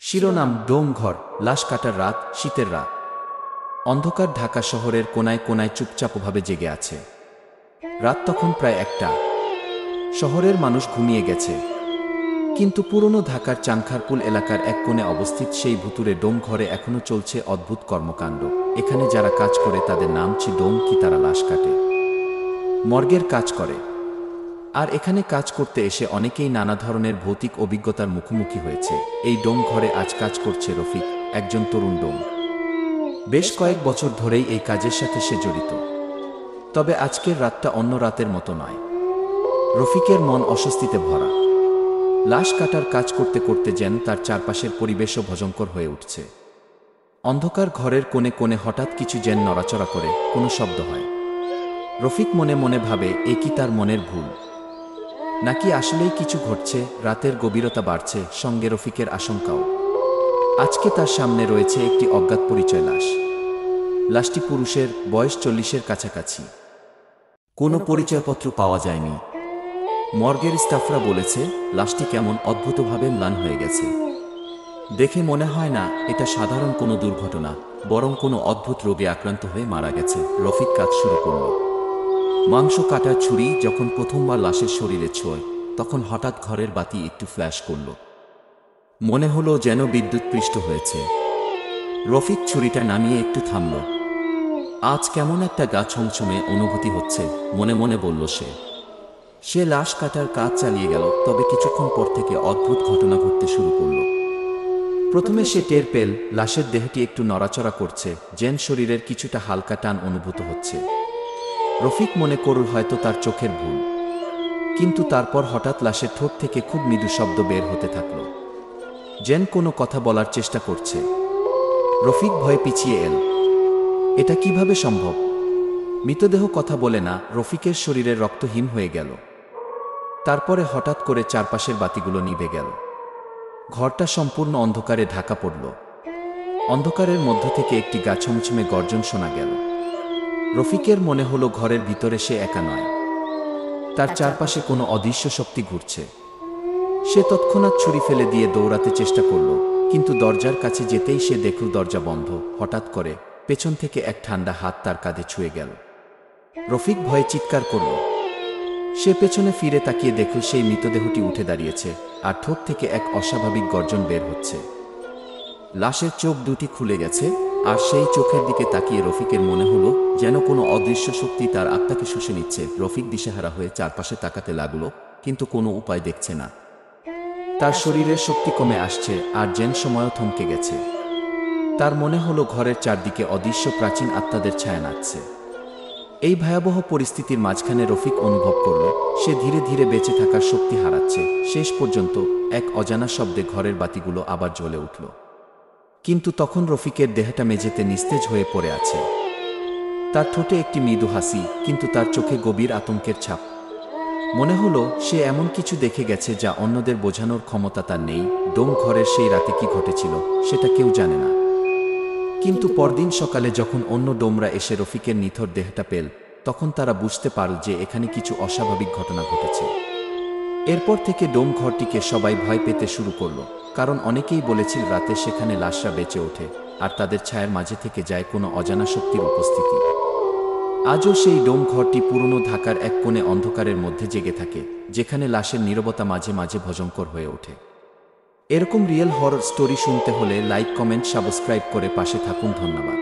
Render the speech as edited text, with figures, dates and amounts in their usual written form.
শিরোনাম ডোমঘর, লাশ কাটার রাত, শীতের রাত। অন্ধকার ঢাকা শহরের কোনায় কোনায় চুপচাপভাবে জেগে আছে। রাত তখন প্রায় 1টা। শহরের মানুষ ঘুমিয়ে গেছে, কিন্তু পুরনো ঢাকার চানখারপুল এলাকার এক কোণে অবস্থিত সেই ভুতুরে ডোমঘরে এখনও চলছে অদ্ভুত কর্মকাণ্ড। এখানে যারা কাজ করে তাদের নাম ডোম, কি তারা লাশ কাটে, মর্গের কাজ করে। আর এখানে কাজ করতে এসে অনেকেই নানা ধরনের ভৌতিক অভিজ্ঞতার মুখোমুখি হয়েছে। এই ডোম ঘরে আজ কাজ করছে রফিক, একজন তরুণ ডোম। বেশ কয়েক বছর ধরেই এই কাজের সাথে সে জড়িত। তবে আজকের রাতটা অন্য রাতের মতো নয়। রফিকের মন অস্বস্তিতে ভরা। লাশ কাটার কাজ করতে করতে যেন তার চারপাশের পরিবেশও ভয়ঙ্কর হয়ে উঠছে। অন্ধকার ঘরের কোণে কোণে হঠাৎ কিছু যেন নড়াচড়া করে, কোনো শব্দ হয়। রফিক মনে মনে ভাবে, এ কি তার মনের ভুল, নাকি আসলেই কিছু ঘটছে। রাতের গভীরতা বাড়ছে, সঙ্গে রফিকের আশঙ্কাও। আজকে তার সামনে রয়েছে একটি অজ্ঞাত পরিচয় লাশ। লাশটি পুরুষের, বয়স 40-এর কাছাকাছি। কোনো পরিচয়পত্র পাওয়া যায়নি। মর্গের স্টাফরা বলেছে লাশটি কেমন অদ্ভুতভাবে ম্লান হয়ে গেছে। দেখে মনে হয় না এটা সাধারণ কোনো দুর্ঘটনা, বরং কোনো অদ্ভুত রোগে আক্রান্ত হয়ে মারা গেছে। রফিক কাজ শুরু করল। মাংস কাটার ছুরি যখন প্রথমবার লাশের শরীরে ছোঁয়, তখন হঠাৎ ঘরের বাতি একটু ফ্ল্যাশ করল। মনে হলো যেন বিদ্যুৎ পৃষ্ঠ হয়েছে। রফিক ছুরিটা নামিয়ে একটু থামল। আজ কেমন একটা গা ছমছমে অনুভূতি হচ্ছে, মনে মনে বলল সে লাশ কাটার কাজ চালিয়ে গেল। তবে কিছুক্ষণ পর থেকে অদ্ভুত ঘটনা ঘটতে শুরু করল। প্রথমে সে টের পেল লাশের দেহটি একটু নড়াচড়া করছে, যেন শরীরের কিছুটা হালকা টান অনুভূত হচ্ছে। রফিক মনে করল হয়তো তার চোখের ভুল, কিন্তু তারপর হঠাৎ লাশের ঠোঁট থেকে খুব মৃদু শব্দ বের হতে থাকল, যেন কোনো কথা বলার চেষ্টা করছে। রফিক ভয়ে পিছিয়ে এল। এটা কিভাবে সম্ভব? মৃতদেহ কথা বলে না। রফিকের শরীরের রক্ত হিম হয়ে গেল। তারপরে হঠাৎ করে চারপাশের বাতিগুলো নিভে গেল। ঘরটা সম্পূর্ণ অন্ধকারে ঢাকা পড়ল। অন্ধকারের মধ্য থেকে একটি গা ছমছমে গর্জন শোনা গেল। রফিকের মনে হলো ঘরের ভিতরে সে একা নয়, তার চারপাশে কোনো অদৃশ্য শক্তি ঘুরছে। সে তৎক্ষণাৎ ছুরি ফেলে দিয়ে দৌড়াতে চেষ্টা করল, কিন্তু দরজার কাছে যেতেই সে দেখল দরজা বন্ধ। হঠাৎ করে পেছন থেকে এক ঠান্ডা হাত তার কাঁধে ছুঁয়ে গেল। রফিক ভয়ে চিৎকার করল। সে পেছনে ফিরে তাকিয়ে দেখল সেই মৃতদেহটি উঠে দাঁড়িয়েছে, আর ঠোঁট থেকে এক অস্বাভাবিক গর্জন বের হচ্ছে। লাশের চোখ দুটি খুলে গেছে, আর সেই চোখের দিকে তাকিয়ে রফিকের মনে হলো যেন কোনো অদৃশ্য শক্তি তার আত্মাকে শুষে নিচ্ছে। রফিক দিশেহারা হয়ে চারপাশে তাকাতে লাগলো, কিন্তু কোনো উপায় দেখছে না। তার শরীরের শক্তি কমে আসছে, আর যেন সময়ও থমকে গেছে। তার মনে হলো ঘরের চারদিকে অদৃশ্য প্রাচীন আত্মাদের ছায়া নাচছে। এই ভয়াবহ পরিস্থিতির মাঝখানে রফিক অনুভব করল সে ধীরে ধীরে বেঁচে থাকার শক্তি হারাচ্ছে। শেষ পর্যন্ত এক অজানা শব্দে ঘরের বাতিগুলো আবার জ্বলে উঠল। কিন্তু তখন রফিকের দেহটা মেঝেতে নিস্তেজ হয়ে পড়ে আছে। তার ঠোঁটে একটি মৃদু হাসি, কিন্তু তার চোখে গভীর আতঙ্কের ছাপ। মনে হলো সে এমন কিছু দেখে গেছে যা অন্যদের বোঝানোর ক্ষমতা তার নেই। ডোম ঘরের সেই রাতে কি ঘটেছিল সেটা কেউ জানে না, কিন্তু পরদিন সকালে যখন অন্য ডোমরা এসে রফিকের নিথর দেহটা পেল, তখন তারা বুঝতে পারল যে এখানে কিছু অস্বাভাবিক ঘটনা ঘটেছে। এরপর থেকে ডোম ঘরটিকে সবাই ভয় পেতে শুরু করল, কারণ অনেকেই বলেছিল রাতে সেখানে লাশরা বেঁচে ওঠে, আর তাদের ছায়ার মাঝে থেকে যায় কোনো অজানা শক্তির উপস্থিতি। আজও সেই ডোম ঘরটি পুরনো ঢাকার এক কোণে অন্ধকারের মধ্যে জেগে থাকে, যেখানে লাশের নীরবতা মাঝে মাঝে ভয়ঙ্কর হয়ে ওঠে। এরকম রিয়েল হরর স্টোরি শুনতে হলে লাইক, কমেন্ট, সাবস্ক্রাইব করে পাশে থাকুন। ধন্যবাদ।